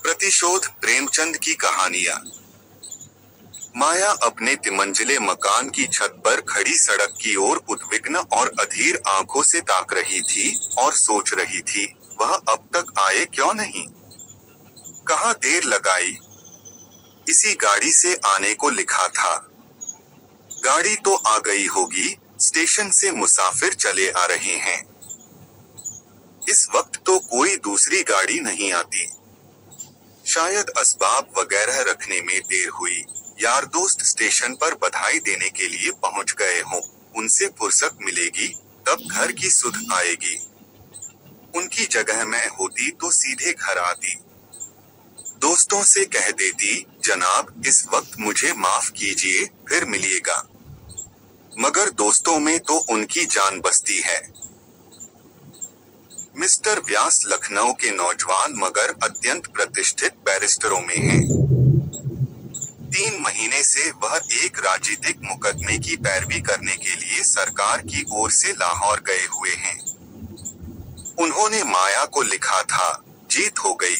प्रतिशोध प्रेमचंद की कहानियां। माया अपने तिमंजिले मकान की छत पर खड़ी सड़क की ओर उद्विग्न और अधीर आंखों से ताक रही थी और सोच रही थी, वह अब तक आए क्यों नहीं? कहाँ देर लगाई? इसी गाड़ी से आने को लिखा था। गाड़ी तो आ गई होगी, स्टेशन से मुसाफिर चले आ रहे हैं। इस वक्त तो कोई दूसरी गाड़ी नहीं आती। शायद असबाब वगैरह रखने में देर हुई। यार दोस्त स्टेशन पर बधाई देने के लिए पहुंच गए हों, उनसे फुर्सत मिलेगी तब घर की सुध आएगी। उनकी जगह मैं होती तो सीधे घर आती। दोस्तों से कह देती, जनाब इस वक्त मुझे माफ कीजिए, फिर मिलिएगा। मगर दोस्तों में तो उनकी जान बसती है। मिस्टर व्यास लखनऊ के नौजवान मगर अत्यंत प्रतिष्ठित बैरिस्टरों में हैं। 3 महीने से वह एक राजनीतिक मुकदमे की पैरवी करने के लिए सरकार की ओर से लाहौर गए हुए हैं। उन्होंने माया को लिखा था, जीत हो गई।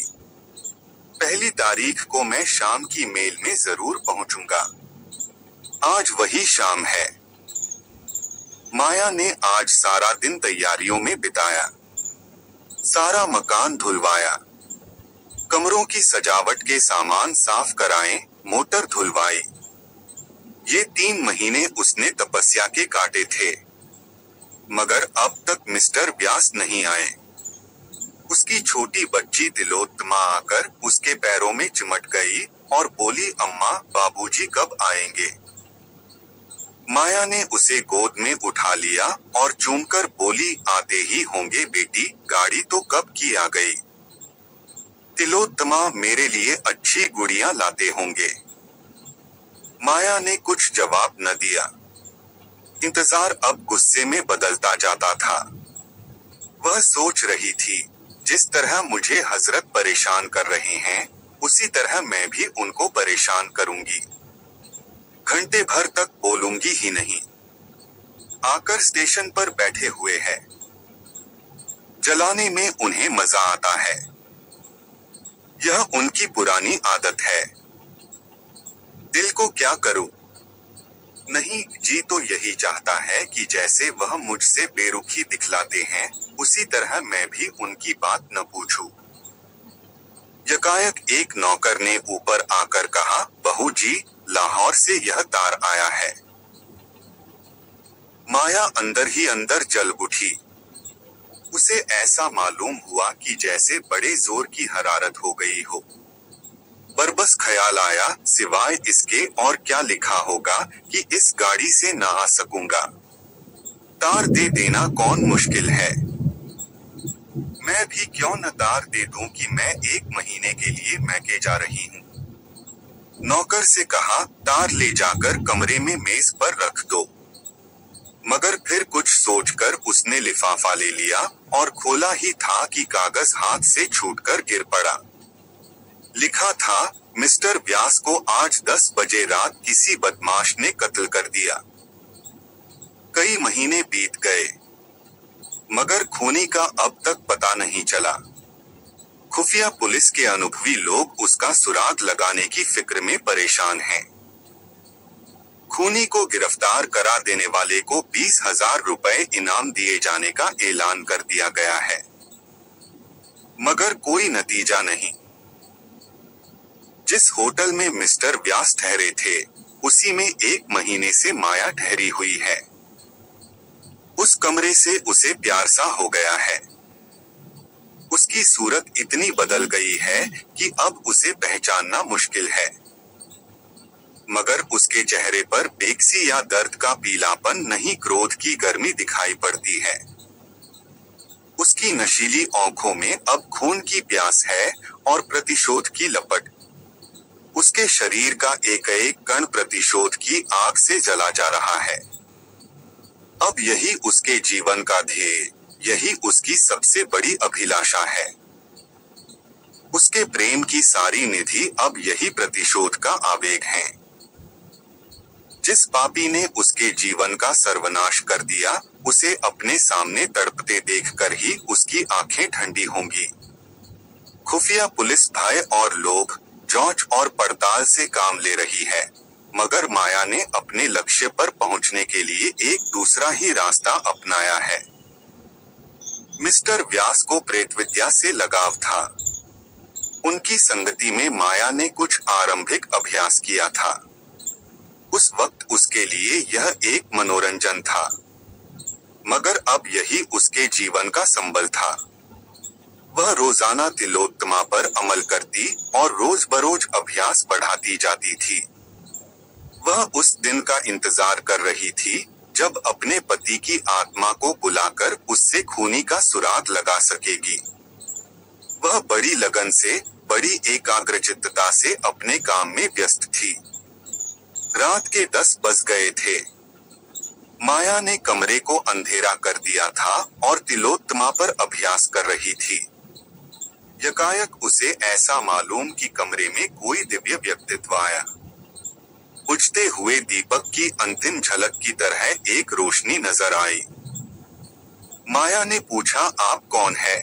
1 तारीख को मैं शाम की मेल में जरूर पहुंचूंगा। आज वही शाम है। माया ने आज सारा दिन तैयारियों में बिताया। सारा मकान धुलवाया, कमरों की सजावट के सामान साफ कराए, मोटर धुलवाई। ये 3 महीने उसने तपस्या के काटे थे। मगर अब तक मिस्टर व्यास नहीं आए। उसकी छोटी बच्ची तिलोत्तमा आकर उसके पैरों में चिमट गई और बोली, अम्मा बाबूजी कब आएंगे? माया ने उसे गोद में उठा लिया और चूमकर बोली, आते ही होंगे बेटी, गाड़ी तो कब की आ गई। तिलोत्तमा मेरे लिए अच्छी गुड़ियां लाते होंगे। माया ने कुछ जवाब न दिया। इंतजार अब गुस्से में बदलता जाता था। वह सोच रही थी, जिस तरह मुझे हजरत परेशान कर रहे हैं, उसी तरह मैं भी उनको परेशान करूंगी। घंटे भर तक बोलूंगी ही नहीं। आकर स्टेशन पर बैठे हुए हैं। जलाने में उन्हें मजा आता है। यह उनकी पुरानी आदत है। दिल को क्या करूं? नहीं, जी तो यही चाहता है कि जैसे वह मुझसे बेरुखी दिखलाते हैं, उसी तरह मैं भी उनकी बात न पूछूं। यकायक एक नौकर ने ऊपर आकर कहा, बहू जी, लाहौर से यह तार आया है। माया अंदर ही अंदर जल उठी। उसे ऐसा मालूम हुआ कि जैसे बड़े जोर की हरारत हो गई हो। बरबस ख्याल आया, सिवाय इसके और क्या लिखा होगा कि इस गाड़ी से ना आ सकूंगा। तार दे देना कौन मुश्किल है। मैं भी क्यों न तार दे दूं कि मैं 1 महीने के लिए मैके जा रही हूं। नौकर से कहा, तार ले जाकर कमरे में मेज पर रख दो। मगर फिर कुछ सोचकर उसने लिफाफा ले लिया और खोला ही था कि कागज हाथ से छूटकर गिर पड़ा। लिखा था, मिस्टर व्यास को आज 10 बजे रात किसी बदमाश ने कत्ल कर दिया। कई महीने बीत गए, मगर खूनी का अब तक पता नहीं चला। खुफिया पुलिस के अनुभवी लोग उसका सुराग लगाने की फिक्र में परेशान हैं। खूनी को गिरफ्तार करा देने वाले को 20,000 रुपए इनाम दिए जाने का ऐलान कर दिया गया है। मगर कोई नतीजा नहीं। जिस होटल में मिस्टर व्यास ठहरे थे, उसी में 1 महीने से माया ठहरी हुई है। उस कमरे से उसे प्यार सा हो गया है। उसकी सूरत इतनी बदल गई है कि अब उसे पहचानना मुश्किल है। मगर उसके चेहरे पर बेकसी या दर्द का पीलापन नहीं, क्रोध की गर्मी दिखाई पड़ती है। उसकी नशीली आंखों में अब खून की प्यास है और प्रतिशोध की लपट। उसके शरीर का एक-एक कण प्रतिशोध की आग से जला जा रहा है। अब यही उसके जीवन का ध्येय, यही उसकी सबसे बड़ी अभिलाषा है। उसके प्रेम की सारी निधि अब यही प्रतिशोध का आवेग है। जिस पापी ने उसके जीवन का सर्वनाश कर दिया, उसे अपने सामने तड़पते देखकर ही उसकी आंखें ठंडी होंगी। खुफिया पुलिस भय और लोभ, जांच और पड़ताल से काम ले रही है, मगर माया ने अपने लक्ष्य पर पहुंचने के लिए एक दूसरा ही रास्ता अपनाया है। मिस्टर व्यास को प्रेतविद्या से लगाव था। उनकी संगति में माया ने कुछ आरंभिक अभ्यास किया था। उस वक्त उसके लिए यह एक मनोरंजन था, मगर अब यही उसके जीवन का संबल था। वह रोजाना तिलोत्तमा पर अमल करती और रोज बरोज अभ्यास बढ़ाती जाती थी। वह उस दिन का इंतजार कर रही थी जब अपने पति की आत्मा को बुलाकर उससे खूनी का सुराग लगा सकेगी। वह बड़ी लगन से, बड़ी एकाग्रचित्तता से अपने काम में व्यस्त थी। रात के 10 बज गए थे। माया ने कमरे को अंधेरा कर दिया था और तिलोत्तमा पर अभ्यास कर रही थी। यकायक उसे ऐसा मालूम कि कमरे में कोई दिव्य व्यक्तित्व आया। बुझते हुए दीपक की अंतिम झलक की तरह एक रोशनी नजर आई। माया ने पूछा, आप कौन है?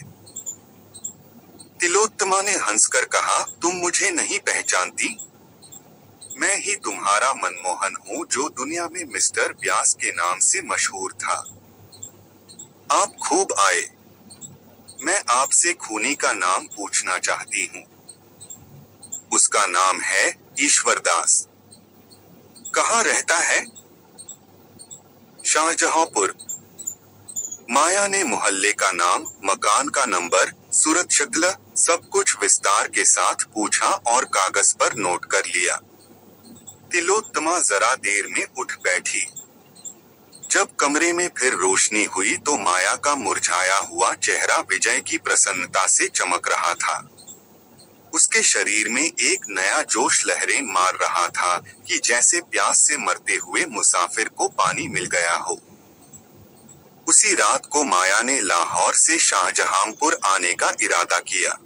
तिलोत्तमा ने हंसकर कहा, तुम मुझे नहीं पहचानती? मैं ही तुम्हारा मनमोहन हूँ जो दुनिया में मिस्टर व्यास के नाम से मशहूर था। आप खूब आए। मैं आपसे खूनी का नाम पूछना चाहती हूँ। उसका नाम है ईश्वरदास। कहाँ रहता है? शाहजहांपुर। माया ने मोहल्ले का नाम, मकान का नंबर, सूरत शक्ल, सब कुछ विस्तार के साथ पूछा और कागज पर नोट कर लिया। तिलोत्तमा जरा देर में उठ बैठी। जब कमरे में फिर रोशनी हुई तो माया का मुरझाया हुआ चेहरा विजय की प्रसन्नता से चमक रहा था। उसके शरीर में एक नया जोश लहरें मार रहा था कि जैसे प्यास से मरते हुए मुसाफिर को पानी मिल गया हो। उसी रात को माया ने लाहौर से शाहजहांपुर आने का इरादा किया।